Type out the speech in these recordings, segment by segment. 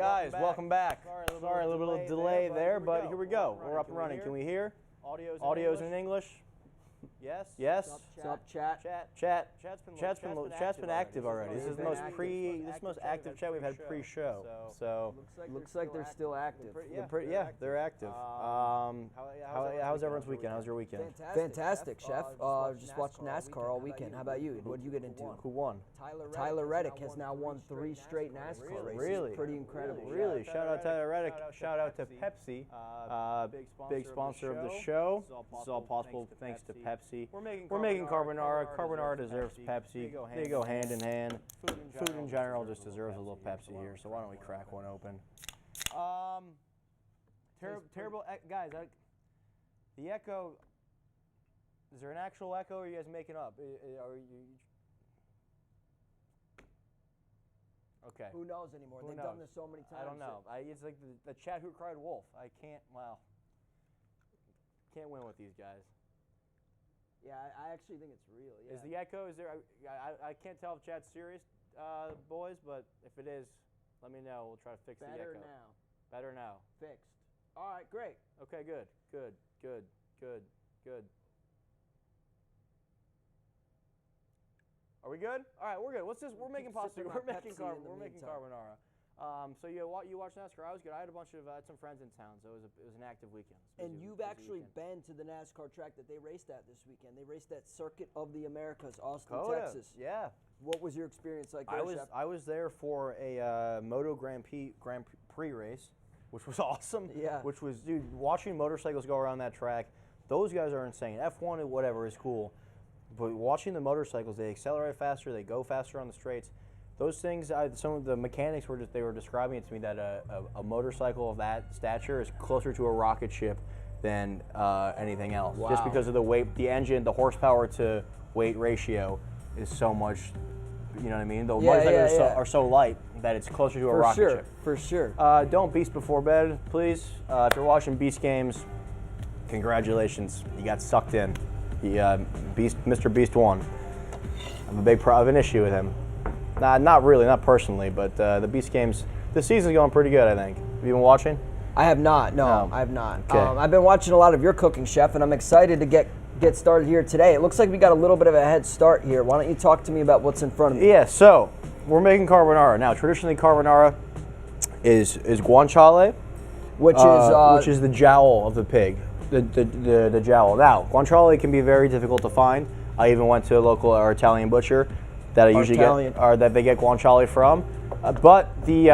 Guys, welcome back. Sorry, a little bit of delay there, but here we go. We're up and running. Can we hear? Audio's in English. Yes. Yes. What's up, chat? Chat's been active already. This is the most active chat we've had pre-show. So looks like they're still active. Yeah, they're active. How's everyone's weekend? How's your weekend? Fantastic, Chef. Just watched NASCAR all weekend. How about you? What did you get into? Who won? Tyler Reddick has now won 3 straight NASCAR races. Really? Pretty incredible. Really? Shout out Tyler Reddick. Shout out to Pepsi, big sponsor of the show. This is all possible thanks to Pepsi. We're making carbonara. Carbonara deserves Pepsi. They go hand in hand. Food in general just deserves a little Pepsi here. So why don't we crack one open? Terrible, guys. The echo. Is there an actual echo, or are you guys making up? Are you? Okay. Who knows anymore? They've done this so many times. I don't know. It's like the chat who cried wolf. I can't. Wow. Can't win with these guys. Yeah, I actually think it's real. Yeah. Is the echo? Is there? I can't tell if chat's serious, boys. But if it is, let me know. We'll try to fix the echo. Better now. Fixed. All right, great. Okay, good. Are we good? All right, we're good. What's this? We're making pasta. We're making carbonara. So you watch NASCAR? I was good. I had some friends in town, so it was an active weekend. And you've actually been to the NASCAR track that they raced at this weekend. They raced at Circuit of the Americas, Austin, Texas. Yeah. What was your experience like there, Chef? I was there for a Moto Grand Prix race, which was awesome. Yeah. Which was, dude, watching motorcycles go around that track, those guys are insane. F1 and whatever is cool, but watching the motorcycles, they accelerate faster, they go faster on the straights. Those things, some of the mechanics were describing it to me that a motorcycle of that stature is closer to a rocket ship than anything else. Wow. Just because of the weight, the engine, the horsepower to weight ratio is so much. You know what I mean? The motorcycles are so light that it's closer to a rocket ship. For sure. Don't beast before bed, please. If you're watching Beast games, congratulations, you got sucked in. Mr. Beast won. I have an issue with him. Not really, not personally, but the Beast games, the season's going pretty good, I think. Have you been watching? I have not, no. I have not. Okay. I've been watching a lot of your cooking, Chef, and I'm excited to get started here today. It looks like we got a little bit of a head start here. Why don't you talk to me about what's in front of me? Yeah, so we're making carbonara. Now, traditionally, carbonara is guanciale, which is the jowl of the pig, the jowl. Now, guanciale can be very difficult to find. I even went to a local Italian butcher that I usually get, or that they get guanciale from, but the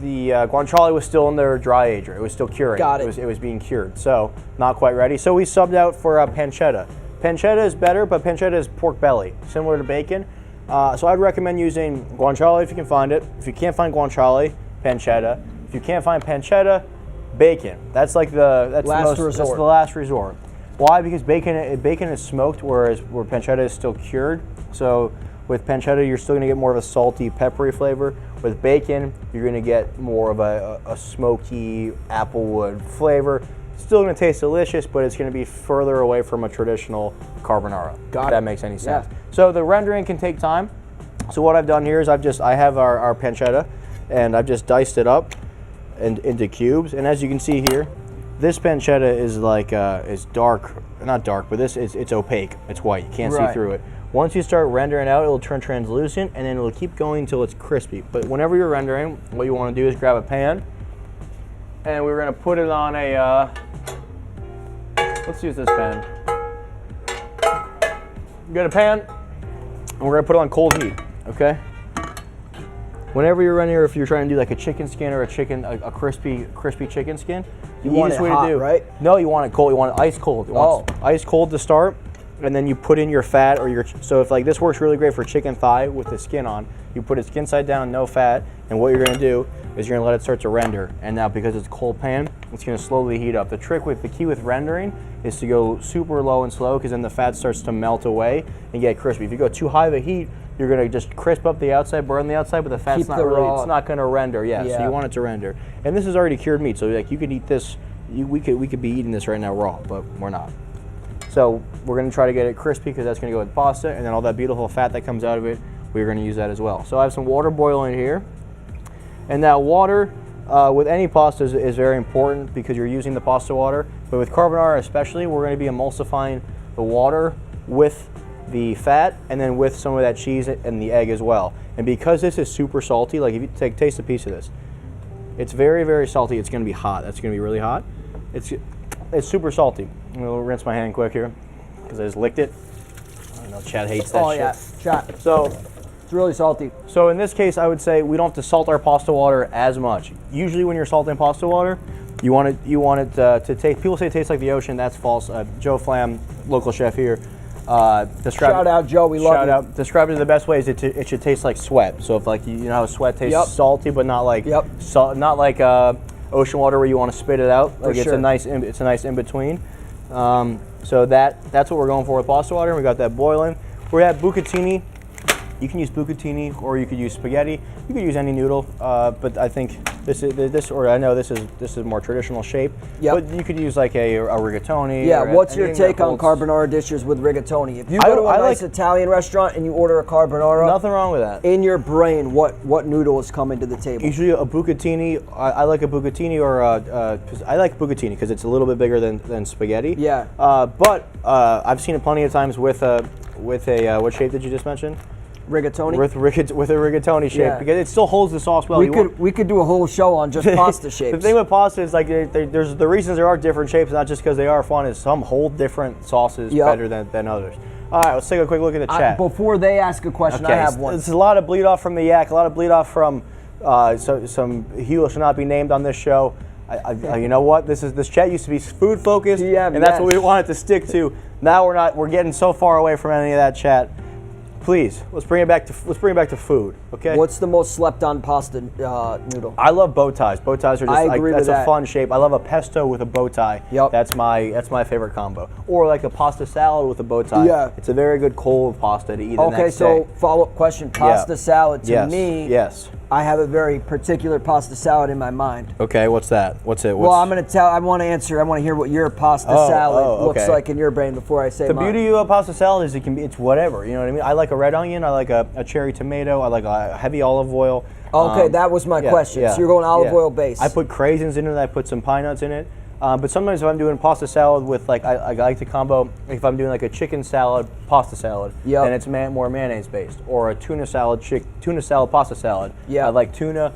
guanciale was still in their dry ager. It was still curing. Got it. It was being cured, so not quite ready. So we subbed out for pancetta. Pancetta is better, but pancetta is pork belly, similar to bacon. So I'd recommend using guanciale if you can find it. If you can't find guanciale, pancetta. If you can't find pancetta, bacon. That's like that's the last resort. Why? Because bacon is smoked, where pancetta is still cured. So with pancetta, you're still going to get more of a salty, peppery flavor. With bacon, you're going to get more of a smoky applewood flavor. Still going to taste delicious, but it's going to be further away from a traditional carbonara. If that makes any sense. Yeah. So the rendering can take time. So what I've done here is I have our pancetta, and I've just diced it up into cubes. And as you can see here, this pancetta is is dark, not dark, but it's opaque. It's white. You can't see through it. Once you start rendering out, it'll turn translucent, and then it'll keep going until it's crispy. But whenever you're rendering, what you want to do is grab a pan, and we're going to put it on let's use this pan. You got a pan, and we're going to put it on cold heat, okay? Whenever you're rendering, if you're trying to do like a chicken skin or a crispy chicken skin, you want it hot, right? No, you want it cold. You want it ice cold. You want ice cold to start, and then you put in your fat so if this works really great for chicken thigh with the skin on. You put it skin side down, no fat, and what you're going to do is you're going to let it start to render. And now because it's a cold pan, it's going to slowly heat up. The key with rendering is to go super low and slow, because then the fat starts to melt away and get crispy. If you go too high of a heat, you're going to just crisp up the outside, burn the outside, but the fat's it's not going to render. Yeah, so you want it to render. And this is already cured meat, so you could eat this. We could be eating this right now raw, but we're not. So we're going to try to get it crispy, because that's going to go with pasta, and then all that beautiful fat that comes out of it, we're going to use that as well. So I have some water boiling here, And that water with any pasta is very important because you're using the pasta water. But with carbonara especially, we're going to be emulsifying the water with the fat and then with some of that cheese and the egg as well. And because this is super salty, like if you taste a piece of this, it's very, very salty. It's going to be hot. That's going to be really hot. It's super salty. I'm going to rinse my hand quick here because I just licked it. I know Chad hates that shit. Oh yeah, Chad. So It's really salty. So in this case, I would say we don't have to salt our pasta water as much. Usually when you're salting pasta water, you want it to taste, people say it tastes like the ocean. That's false. Joe Flam, local chef here, Shout out, Joe. We love you. Describe it the best way is it should taste like sweat. So if like you know how sweat tastes salty, but not like not like ocean water where you want to spit it out. Like it's a nice in between. So that's what we're going for with pasta water. We got that boiling. We have bucatini. You can use bucatini or you could use spaghetti. You could use any noodle, but I think this is more traditional shape. But you could use like a rigatoni. Yeah. What's your take on carbonara dishes with rigatoni? If you go to a nice Italian restaurant and you order a carbonara, nothing wrong with that. In your brain, what noodle is coming to the table? Usually a bucatini. I like a bucatini or I like bucatini because it's a little bit bigger than spaghetti. Yeah. But I've seen it plenty of times with a what shape did you just mention? Rigatoni? With a rigatoni shape because it still holds the sauce well. We could do a whole show on just pasta shapes. The thing with pasta is like there's the reasons there are different shapes, not just because they are fun. Is some hold different sauces better than others. All right, let's take a quick look at the chat. Before they ask a question, I have one. There's a lot of bleed off from the yak, a lot of bleed off from some he who should not be named on this show. You know what? This chat used to be food focused, and that's what we wanted to stick to. Now we're not. We're getting so far away from any of that chat. Please, let's bring it back to food. Okay. What's the most slept on pasta noodle? I love bow ties. Bow ties are just that's a fun shape. I love a pesto with a bow tie. Yep. That's my favorite combo. Or like a pasta salad with a bow tie. Yeah. It's a very good cold pasta to eat the next day. Okay, so follow-up question. Pasta salad to me. Yes. I have a very particular pasta salad in my mind. Okay, what's that? What's it? Well, I'm going to tell. I want to answer. I want to hear what your pasta salad looks like in your brain before I say mine. The beauty of a pasta salad is it's whatever. You know what I mean? I like a red onion. I like a cherry tomato. I like a heavy olive oil. Okay, that was my question. So you're going olive oil base. I put craisins in it. I put some pine nuts in it. But sometimes if I'm doing pasta salad with I like to combo. If I'm doing like a chicken salad, pasta salad, then it's more mayonnaise based, or a tuna salad, pasta salad. Yeah. I like tuna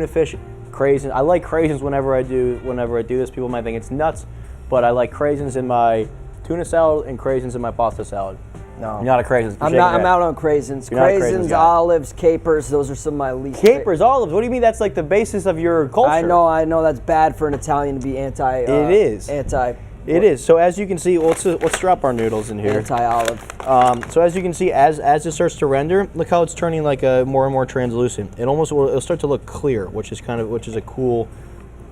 fish, craisins. I like craisins whenever I do this. People might think it's nuts, but I like craisins in my tuna salad and craisins in my pasta salad. No, you're not a craisin. I'm out on craisins. Craisins, olives, capers. Those are some of my least. Capers, olives. What do you mean? That's like the basis of your culture. I know. That's bad for an Italian to be anti. It is. Anti. It is. So as you can see, let's drop our noodles in here. Anti-olive. So as you can see, as it starts to render, look how it's turning like a more and more translucent. It'll start to look clear, which is a cool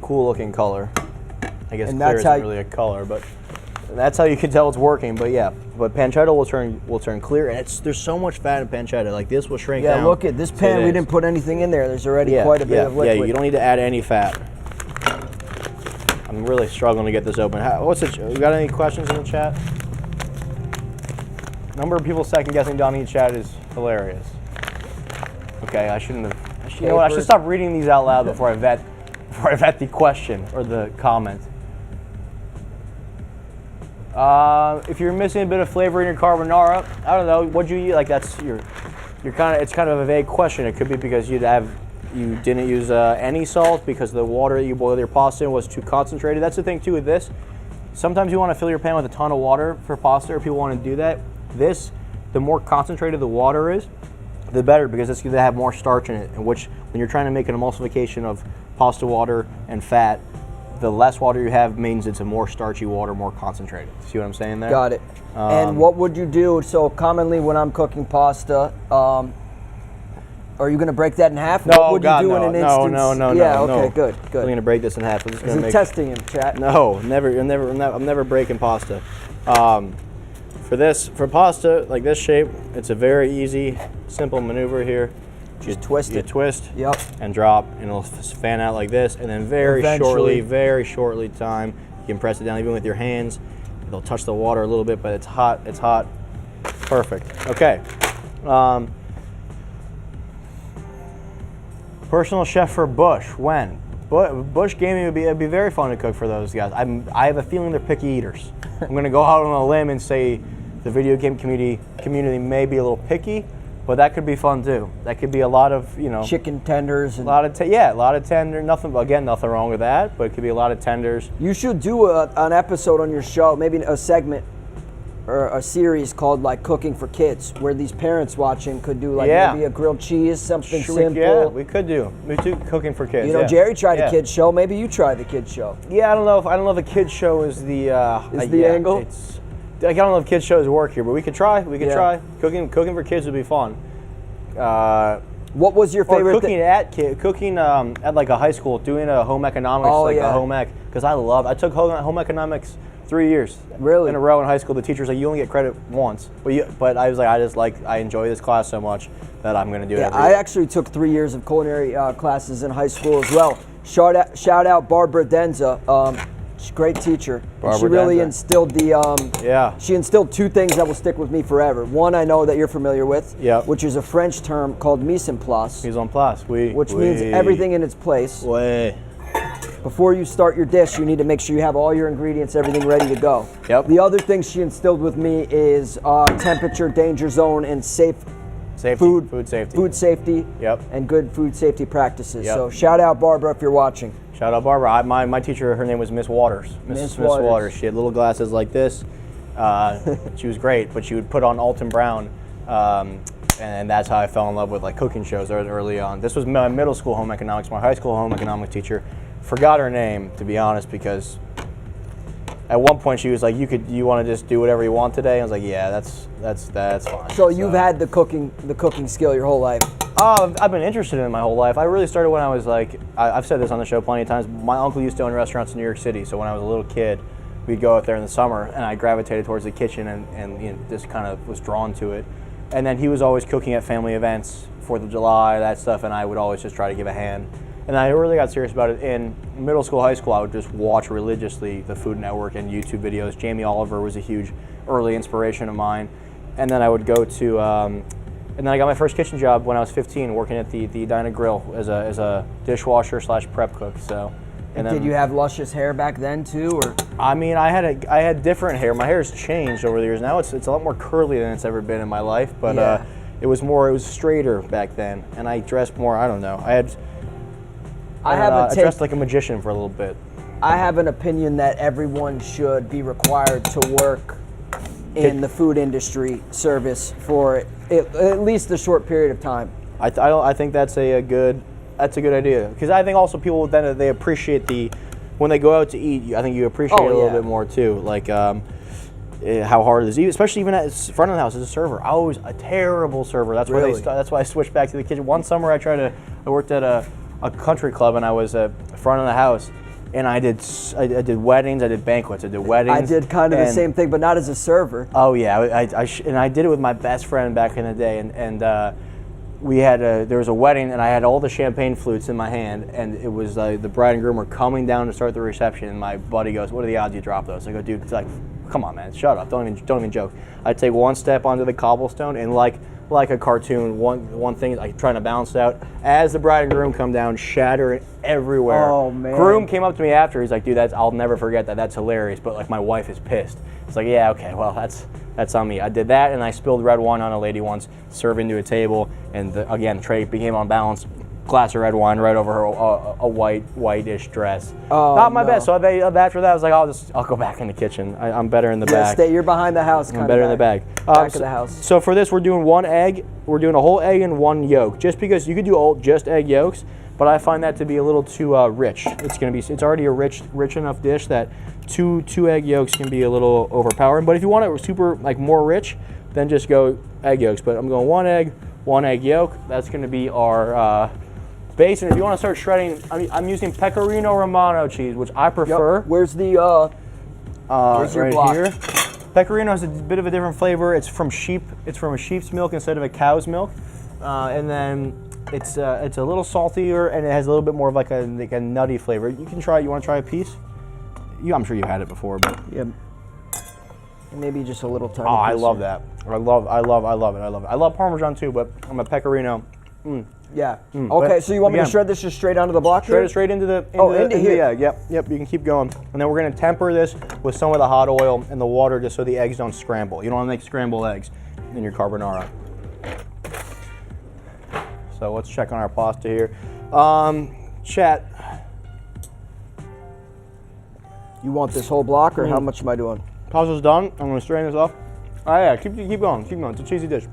looking color. I guess clear isn't really a color, but. That's how you can tell it's working, but pancetta will turn clear, and there's so much fat in pancetta. Like this will shrink down. Yeah, look at this pan. We didn't put anything in there. There's already quite a bit of liquid. Yeah, you don't need to add any fat. I'm really struggling to get this open. You got any questions in the chat? Number of people second guessing Donny in chat is hilarious. Okay, I shouldn't have. You know what? I should stop reading these out loud before I vet the question or the comment. If you're missing a bit of flavor in your carbonara, I don't know, what'd you eat? Like it's kind of a vague question. It could be because you didn't use any salt because the water that you boiled your pasta in was too concentrated. That's the thing too with this. Sometimes you want to fill your pan with a ton of water for pasta, or people want to do that. The more concentrated the water is, the better, because it's going to have more starch in it, and which when you're trying to make an emulsification of pasta water and fat, the less water you have means it's a more starchy water, more concentrated. See what I'm saying there? Got it. And what would you do? So commonly when I'm cooking pasta, are you going to break that in half? No, what would you do in an instance? No. Yeah, okay, good. I'm going to break this in half. Is he testing him, chat? No, never. I'm never breaking pasta. For pasta like this shape, it's a very easy, simple maneuver here. Just twist it. You twist and drop, and it'll fan out like this, and then very shortly time, you can press it down even with your hands. It'll touch the water a little bit, but it's hot. Perfect. Okay. Personal chef for Bush, when? Bush Gaming it'd be very fun to cook for those guys. I have a feeling they're picky eaters. I'm gonna go out on a limb and say the video game community may be a little picky, but that could be fun too. That could be a lot of, chicken tenders and a lot of tender. Nothing wrong with that, but it could be a lot of tenders. You should do an episode on your show, maybe a segment or a series called like Cooking for Kids, where these parents watching could do like maybe a grilled cheese, something simple. Yeah, we could do Cooking for Kids. Jerry tried a kids show. Maybe you try the kids show. Yeah, I don't know if the kids show is the angle. I don't know if kids shows work here, but we could try. Try cooking for kids would be fun. What was your favorite? Cooking at like a high school, doing a home economics, a home ec, because I took home economics 3 years in a row in high school. The teacher's like, you only get credit once, but I was like, I enjoy this class so much that I'm going to do it. I actually took 3 years of culinary classes in high school as well. Shout out Barbara Denza. She's a great teacher. She really instilled she instilled two things that will stick with me forever. One I know that you're familiar with, which is a French term called mise en place. Mise en place, which means everything in its place. Before you start your dish, you need to make sure you have all your ingredients, everything ready to go. The other thing she instilled with me is temperature, danger zone, and food safety, and good food safety practices. So shout out Barbara if you're watching. Shout out Barbara. My teacher, her name was Miss Waters. Miss Waters. She had little glasses like this. She was great, but she would put on Alton Brown, and that's how I fell in love with like cooking shows early on. This was my middle school home economics. My high school home economics teacher, forgot her name, to be honest, because at one point she was like, you want to just do whatever you want today? I was like, yeah, that's fine. So you've had the cooking skill your whole life. I've been interested in it my whole life. I really started when I was like, I've said this on the show plenty of times. My uncle used to own restaurants in New York City, so when I was a little kid, we'd go out there in the summer, and I gravitated towards the kitchen and just kind of was drawn to it. And then he was always cooking at family events, 4th of July, that stuff, and I would always just try to give a hand. And I really got serious about it in middle school, high school. I would just watch religiously the Food Network and YouTube videos. Jamie Oliver was a huge early inspiration of mine. And then I would go to, and then I got my first kitchen job when I was 15, working at the Dinah Grill as a dishwasher / prep cook. So, and then, did you have luscious hair back then too, or? I mean, I had different hair. My hair has changed over the years. Now it's a lot more curly than it's ever been in my life. But it was straighter back then, and I dressed more. I don't know. I dressed like a magician for a little bit. I have an opinion that everyone should be required to work in the food industry service for at least a short period of time. I think that's a good idea, because I think also people then they appreciate when they go out to eat. I think you appreciate it a little bit more too, like how hard it is, especially even at front of the house as a server. I was a terrible server. That's why I switched back to the kitchen. One summer I worked at a country club, and I was at front of the house, and I did weddings, I did banquets, I did weddings. I did kind of the same thing, but not as a server. Oh yeah, and I did it with my best friend back in the day, and there was a wedding, and I had all the champagne flutes in my hand, and it was the bride and groom were coming down to start the reception, and my buddy goes, "What are the odds you drop those?" I go, "Dude, it's like, come on, man, shut up, don't even joke." I take one step onto the cobblestone, and like a cartoon, one thing, like trying to balance it out. As the bride and groom come down, shattering everywhere. Oh man! Groom came up to me after. He's like, "Dude, I'll never forget that. That's hilarious." But like, my wife is pissed. It's like, yeah, okay, well, that's on me. I did that, and I spilled red wine on a lady once, serving to a table, and again, the tray became unbalanced. Glass of red wine right over her a whitish dress. Oh, not my best. So after that, I was like, I'll go back in the kitchen. I'm better in the back. You're behind the house. I'm better in the back. Back of the house. So for this, we're doing one egg. We're doing a whole egg and one yolk. Just because you could do just egg yolks, but I find that to be a little too rich. It's already a rich enough dish that two egg yolks can be a little overpowering. But if you want it super more rich, then just go egg yolks. But I'm going one egg yolk. That's going to be our base. And if you want to start shredding, I'm using Pecorino Romano cheese, which I prefer. Yep. Where's your right block? Here. Pecorino has a bit of a different flavor. It's from a sheep's milk instead of a cow's milk, and then it's a little saltier, and it has a little bit more of like a nutty flavor. You can try it. You want to try a piece? I'm sure you had it before, but yeah. Maybe just a little tiny. Oh, I love that. I love it. I love Parmesan too, but I'm a Pecorino. Yeah. Okay, so you want me to shred this just straight onto the block? Shred it straight into the into here. Yeah, yep. You can keep going, and then we're gonna temper this with some of the hot oil and the water, just so the eggs don't scramble. You don't want to make scrambled eggs in your carbonara. So let's check on our pasta here. Chat. You want this whole block, or how much am I doing? Pasta's done. I'm gonna strain this off. Oh yeah, keep going. It's a cheesy dish.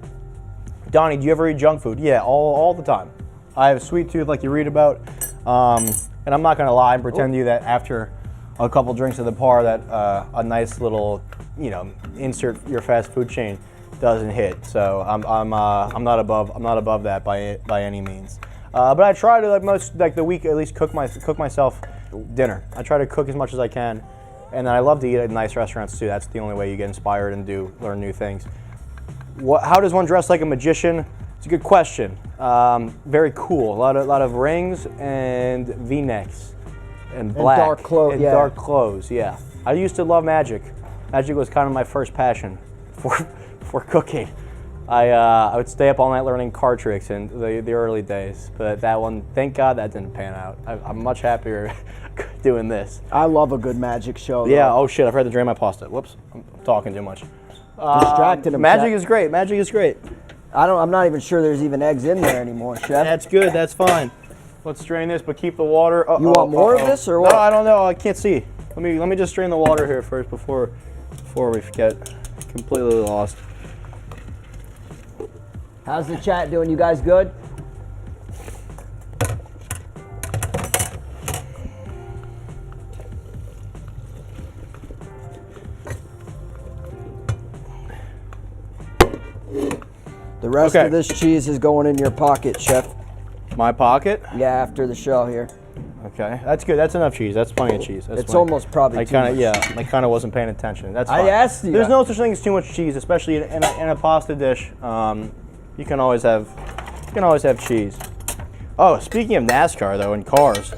Donny, do you ever eat junk food? Yeah, all the time. I have a sweet tooth like you read about, and I'm not gonna lie and pretend to you that after a couple drinks of the par that a nice little, insert your fast food chain doesn't hit. So I'm not above that by any means. But I try to like the week at least cook myself dinner. I try to cook as much as I can, and then I love to eat at nice restaurants too. That's the only way you get inspired and learn new things. How does one dress like a magician? It's a good question. Very cool. A lot of rings and V-necks and black and dark clothes. And dark clothes. Yeah. I used to love magic. Magic was kind of my first passion for cooking. I would stay up all night learning card tricks in the early days, but that one, thank God, that didn't pan out. I'm much happier doing this. I love a good magic show, though. Yeah. Oh shit! I forgot to drain my pasta. Whoops. I'm talking too much. Distracted him. Magic is great. Magic is great. I'm not even sure there's even eggs in there anymore, Chef. That's good. That's fine. Let's strain this, but keep the water. You want more of this or what? No, I don't know. I can't see. Let me just strain the water here first before we get completely lost. How's the chat doing? You guys good? The rest of this cheese is going in your pocket, Chef. My pocket? Yeah, after the show here. Okay, that's good. That's enough cheese. That's plenty of cheese. It's almost probably too much. Yeah, I kind of wasn't paying attention. That's fine. I asked you. There's no such thing as too much cheese, especially in a pasta dish. You can always have cheese. Oh, speaking of NASCAR though, and cars,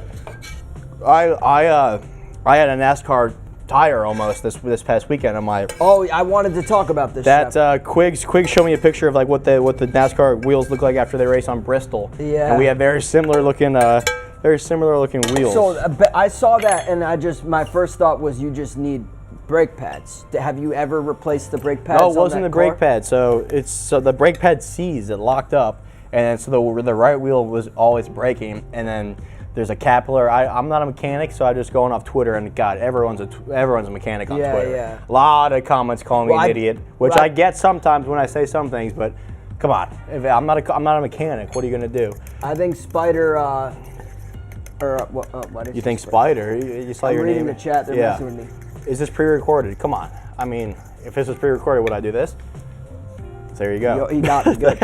I had a NASCAR tire almost this past weekend on my. Oh, I wanted to talk about this. That Quiggs showed me a picture of like what the NASCAR wheels look like after they race on Bristol. Yeah. And we have very similar looking wheels. So I saw that, and my first thought was you just need brake pads. Have you ever replaced the brake pads? No, it wasn't the brake pad. So the brake pad seized, it locked up, and so the right wheel was always braking, and then there's a capillary. I'm not a mechanic, so I'm just going off Twitter, and God, everyone's a mechanic on Twitter. Yeah. A lot of comments calling me an idiot, which I get sometimes when I say some things, but come on, I'm not a mechanic. What are you gonna do? I think Spider. What did you think Spider? You saw your name. I'm reading the chat. They're messing with me. Is this pre-recorded? Come on. I mean, if this was pre-recorded, would I do this? So there you go. He got me good.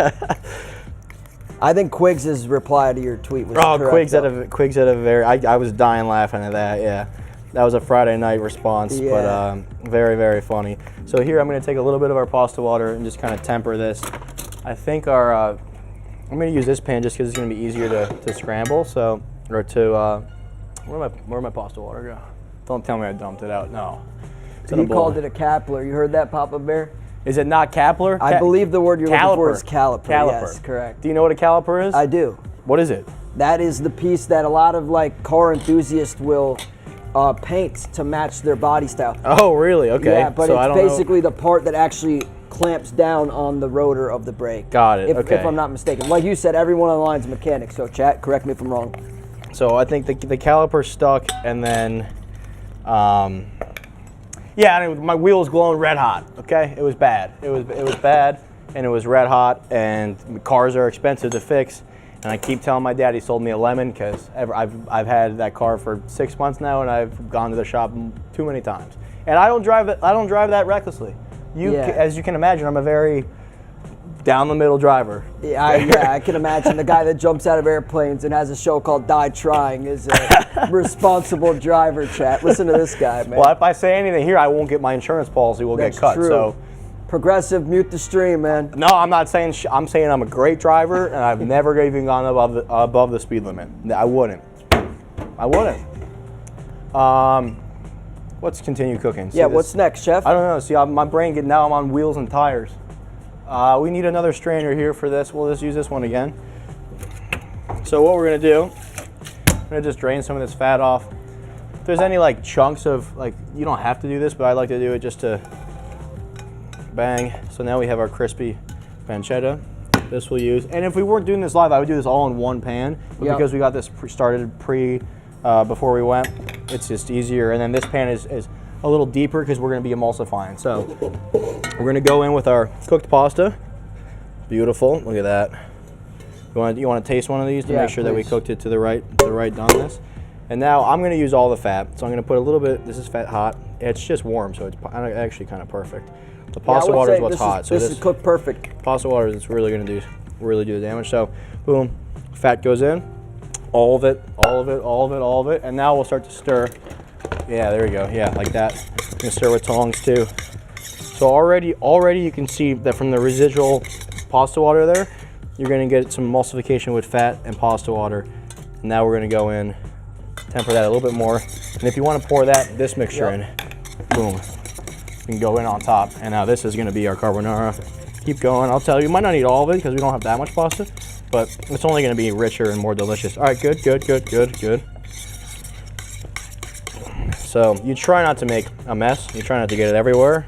I think Quiggs' reply to your tweet was correct. Quiggs had a very. I was dying laughing at that. Yeah, that was a Friday night response, but very, very funny. So here I'm going to take a little bit of our pasta water and just kind of temper this. I think I'm going to use this pan just because it's going to be easier to scramble. So where'd my pasta water go? Don't tell me I dumped it out. No. He called it a capillary. You heard that, Papa Bear? Is it not capillary? I believe the word you're looking for is caliper. Yes, correct. Do you know what a caliper is? I do. What is it? That is the piece that a lot of car enthusiasts will paint to match their body style. Oh, really? Okay. Yeah, but it's basically the part that actually clamps down on the rotor of the brake. Got it. If I'm not mistaken. Like you said, everyone on the line is a mechanic. So chat, correct me if I'm wrong. So I think the caliper stuck, and then. My wheel was glowing red hot. Okay, it was bad. It was bad, and it was red hot. And cars are expensive to fix. And I keep telling my dad he sold me a lemon because I've had that car for 6 months now, and I've gone to the shop too many times. And I don't drive it. I don't drive that recklessly. As you can imagine, I'm a very down the middle driver. I can imagine the guy that jumps out of airplanes and has a show called Die Trying is a responsible driver, chat. Listen to this guy, man. Well, if I say anything here, I won't get my insurance policy will get cut. True. So Progressive, mute the stream, man. No, I'm not saying. I'm saying I'm a great driver, and I've never even gone above the speed limit. I wouldn't. Let's continue cooking. See what's next, Chef? I don't know. See, my brain now I'm on wheels and tires. We need another strainer here for this. We'll just use this one again. So what we're gonna do, I'm gonna just drain some of this fat off. If there's any like chunks of, like, you don't have to do this, but I like to do it just to bang. So now we have our crispy pancetta. This we'll use. And if we weren't doing this live, I would do this all in one pan. But because we got this started before we went, it's just easier. And then this pan is a little deeper because we're gonna be emulsifying. So we're gonna go in with our cooked pasta. Beautiful, look at that. You want to taste one of these to make sure that we cooked it to the right doneness. And now I'm going to use all the fat. So I'm going to put a little bit. This is fat hot. It's just warm, so it's actually kind of perfect. The pasta water is what's hot. So this is cooked perfect. Pasta water is really going to do the damage. So boom, fat goes in, all of it, and now we'll start to stir. Yeah, there we go. Yeah, like that. I'm gonna stir with tongs too. So already you can see that from the residual pasta water there, you're gonna get some emulsification with fat and pasta water. And now we're gonna go in, temper that a little bit more. And if you wanna pour this mixture in, boom, you can go in on top. And now this is gonna be our carbonara. Keep going, I'll tell you, might not need all of it because we don't have that much pasta, but it's only gonna be richer and more delicious. All right, good. So you try not to make a mess. You try not to get it everywhere.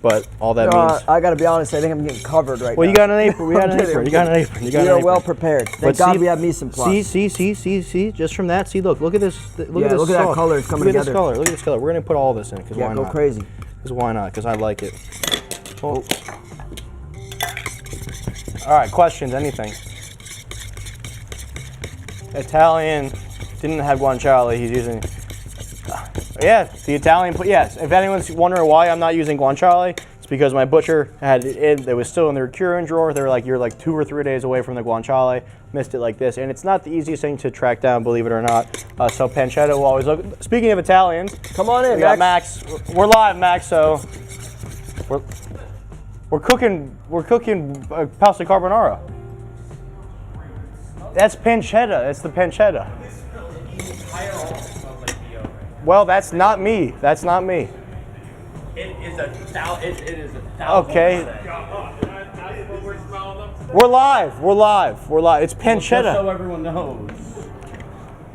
But all that means... I gotta be honest, I think I'm getting covered right now. Well, you got an apron. We got an apron. You got an apron. You are well prepared. Thank God we have me some plus. See. Just from that, see, look at this. Look at this that color. It's coming together. Look at this color. We're gonna put all this in because why not? Go crazy. Because why not? Because I like it. Oh. All right, questions, anything? Italian didn't have guanciale. He's using... Yeah, the Italian, yes. If anyone's wondering why I'm not using guanciale, it's because my butcher had it was still in their curing drawer. They're like, you're like 2 or 3 days away from the guanciale, missed it like this. And it's not the easiest thing to track down, believe it or not. So pancetta will always look. Speaking of Italians, come on in, we got Max. We're live, Max, so we're cooking pasta carbonara. That's pancetta, that's the pancetta. Well, that's not me. That's not me. It is a thousand. Okay. We're live. It's pancetta. Just so everyone knows.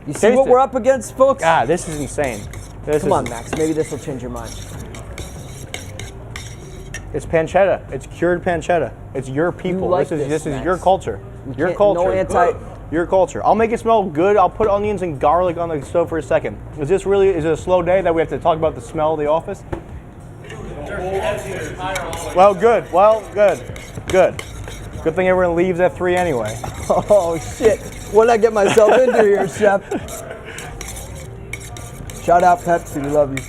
You see what we're up against, folks? God, this is insane. Come on, Max. Maybe this will change your mind. It's pancetta. It's cured pancetta. It's your people. Like this is your culture. Your culture. No Your culture. I'll make it smell good. I'll put onions and garlic on the stove for a second. Is it a slow day that we have to talk about the smell of the office? Well, good. Good thing everyone leaves at 3 anyway. Oh, shit. What did I get myself into here, Chef? Shout out Pepsi. We love you.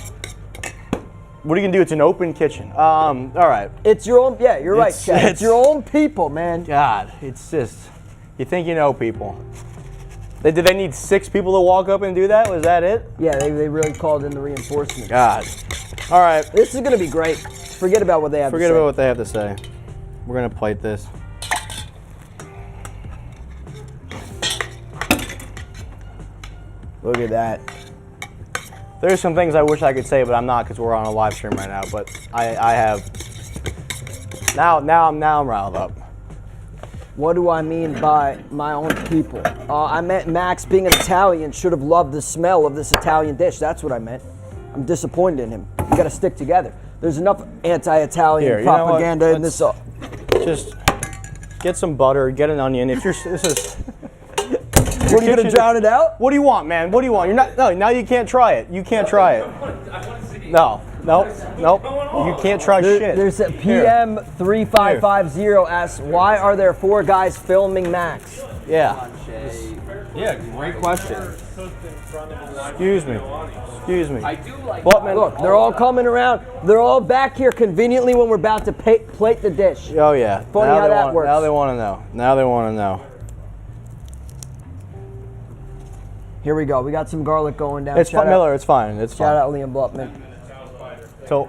What are you going to do? It's an open kitchen. All right. It's your own, yeah, you're right, Chef. It's your own people, man. God, it's just... You think you know people. Did they need 6 people to walk up and do that? Was that it? Yeah, they really called in the reinforcements. God. All right. This is going to be great. Forget about what they have to say. Forget about what they have to say. We're going to plate this. Look at that. There's some things I wish I could say, but I'm not because we're on a live stream right now. But I have... Now I'm riled up. What do I mean by my own people? I meant Max, being an Italian, should have loved the smell of this Italian dish. That's what I meant. I'm disappointed in him. We got to stick together. There's enough anti-Italian propaganda in this. Just get some butter, get an onion. If you're this is. What are you gonna drown it out? What do you want, man? What do you want? You're not. No, now you can't try it. You can't try it. No. You can't try shit. There's a PM3550 asks, why are there 4 guys filming Max? Yeah. Yeah, great question. Excuse me. I do like. Look, they're all coming around. They're all back here conveniently when we're about to plate the dish. Oh yeah. Funny how that works. Now they want to know. Here we go. We got some garlic going down. It's Miller. It's fine. It's fine. Shout out Liam Blutman. To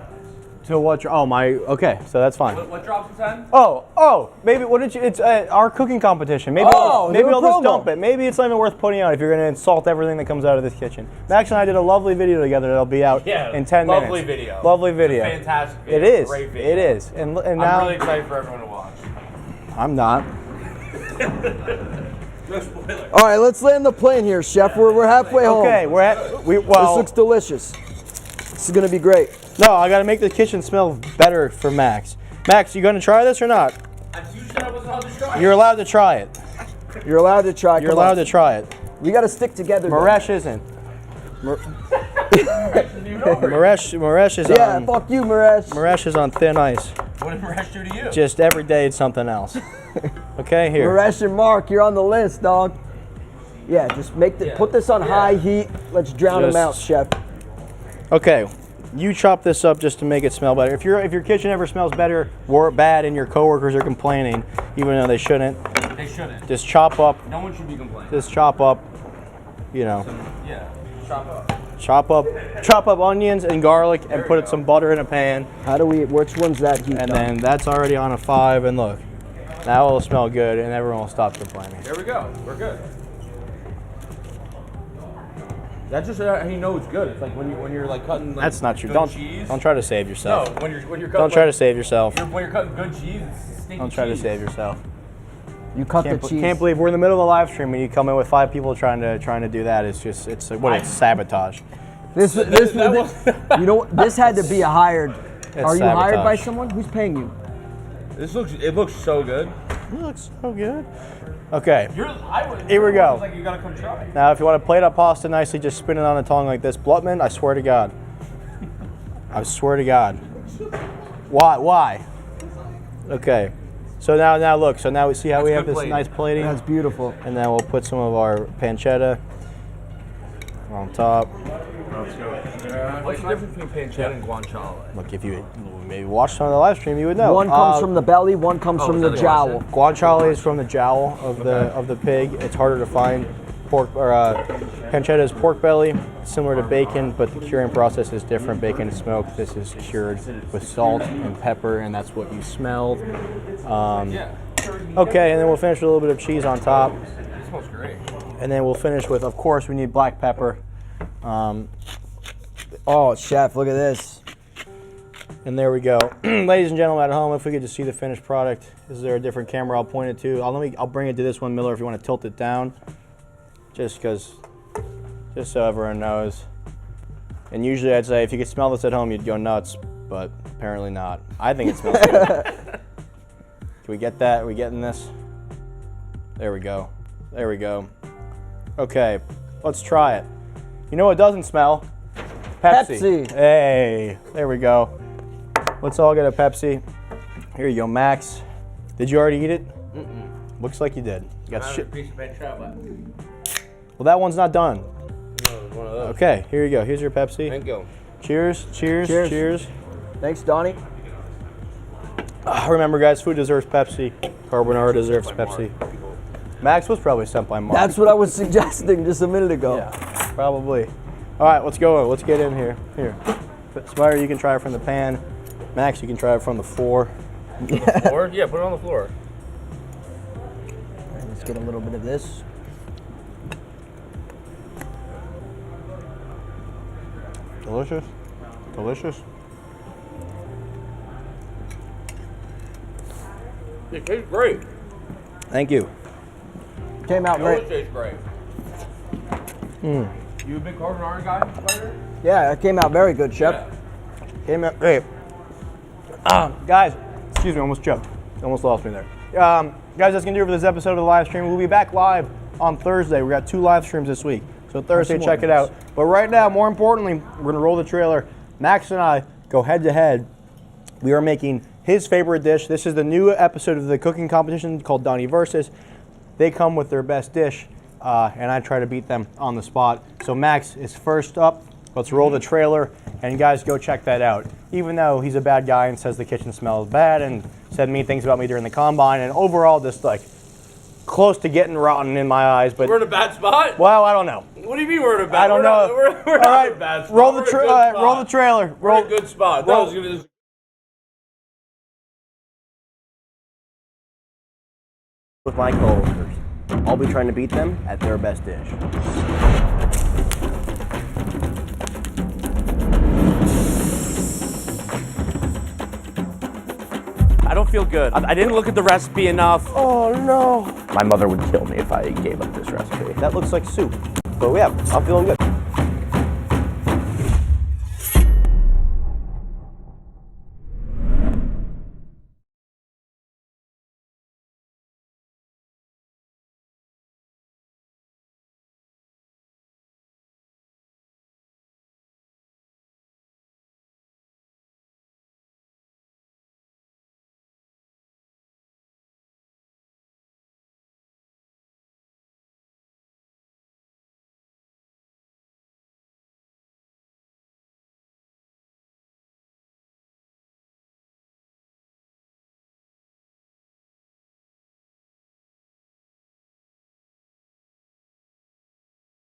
what? Oh my. Okay, so that's fine. What drops in 10? Oh. Maybe what did you? It's our cooking competition. Maybe I'll just dump it. Maybe it's not even worth putting out if you're going to insult everything that comes out of this kitchen. Max and I did a lovely video together that'll be out in 10 minutes. Lovely video. It's a fantastic video. It is. Great video. It is. And now I'm really excited for everyone to watch. I'm not. All right, let's land the plane here, Chef. We're halfway home. Okay, this looks delicious. This is gonna be great. No, I gotta make the kitchen smell better for Max. Max, you gonna try this or not? You said I wasn't allowed to try it. You're allowed to try it. You're allowed to try. You're allowed to try it. We gotta stick together. Maresh isn't. Maresh is on. Yeah, fuck you, Maresh. Maresh is on thin ice. What did Maresh do to you? Just every day it's something else. Okay, here. Maresh and Mark, you're on the list, dog. Yeah, just put this on high heat. Let's drown them out, Chef. Okay, you chop this up just to make it smell better. If your kitchen ever smells better or bad and your coworkers are complaining, even though they shouldn't. They shouldn't. Just chop up. No one should be complaining. Just chop up, you know. Yeah, chop up. Chop up onions and garlic and put some butter in a pan. Which one's that heat? And then that's already on a 5, and look. Now it'll smell good and everyone will stop complaining. There we go. We're good. That's just how you know it's good. It's like when you're like cutting. Like, that's not true. Cheese. Don't try to save yourself. No, when you're cutting. Don't try to save yourself. When you're cutting good cheese, it's stinky. Don't try cheese. to save yourself. You cut the cheese. Can't believe we're in the middle of a live stream and you come in with 5 people trying to do that. It's sabotage. This you know, this had to be a hired. Are you hired by sabotage. someone? Who's paying you? It looks so good. It looks so good. Okay. Here we go. Like you gotta come try. Now, if you want to plate up pasta nicely, just spin it on the tongue like this. Blutman, I swear to God. I swear to God. Why? Okay. So now look. So now we see how we have this nice plating. That's beautiful. And then we'll put some of our pancetta on top. What's the difference between pancetta and guanciale? Look, if you maybe watched some of the live stream, you would know. One comes from the belly, one comes from the jowl. Guanciale is from the jowl of the pig. It's harder to find. Pancetta is pork belly, similar to bacon, but the curing process is different. Bacon is smoked. This is cured with salt and pepper, and that's what you smelled. Okay, and then we'll finish with a little bit of cheese on top. It smells great. And then we'll finish with, of course, we need black pepper. Oh, Chef, look at this. And there we go. Ladies and gentlemen at home, if we could just see the finished product. Is there a different camera I'll point it to? I'll bring it to this one, Miller, if you want to tilt it down. Just so everyone knows. And usually I'd say if you could smell this at home, you'd go nuts, but apparently not. I think it smells good. Can we get that? Are we getting this? There we go. There we go. Okay, let's try it. You know what doesn't smell? Pepsi. Hey, there we go. Let's all get a Pepsi. Here you go, Max. Did you already eat it? Looks like you did. You got shit. Piece of pancetta. Well, that one's not done. No, one of those. Okay, here you go. Here's your Pepsi. Thank you. Cheers, cheers, Cheers. cheers. Thanks, Donny. Remember, guys, food deserves Pepsi. Carbonara deserves Pepsi. Max was probably sent by Mark. That's what I was suggesting just a minute ago. Yeah, probably. All right, let's go. Let's get in here. Here. Spider, you can try it from the pan. Max, you can try it from the floor. The floor? Yeah, put it on the floor. All right, let's get a little bit of this. Delicious. Delicious. It tastes great. Thank you. Came out great. It tastes great. You a big carbonara guy, Spider? Yeah, it came out very good, Chef. Yeah. Came out great. Guys, excuse me, almost choked. Almost lost me there. Guys, that's going to do it for this episode of the live stream. We'll be back live on Thursday. We got 2 live streams this week. So Thursday, check it out. But right now, more importantly, we're going to roll the trailer. Max and I go head to head. We are making his favorite dish. This is the new episode of the cooking competition called Donny Versus. They come with their best dish, and I try to beat them on the spot. So Max is first up. Let's roll the trailer, and guys, go check that out. Even though he's a bad guy and says the kitchen smells bad and said mean things about me during the combine, and overall just like close to getting rotten in my eyes. But We're in a bad spot? well, I don't know. What do you mean we're in a bad spot? I don't know. We're All not right, in a bad spot. roll We're the in a good spot. roll the trailer. We're in a good spot. That roll- was good. With my coworkers, I'll be trying to beat them at their best dish. I don't feel good. I didn't look at the recipe enough. Oh no! My mother would kill me if I gave up this recipe. That looks like soup. But yeah, I'm feeling good.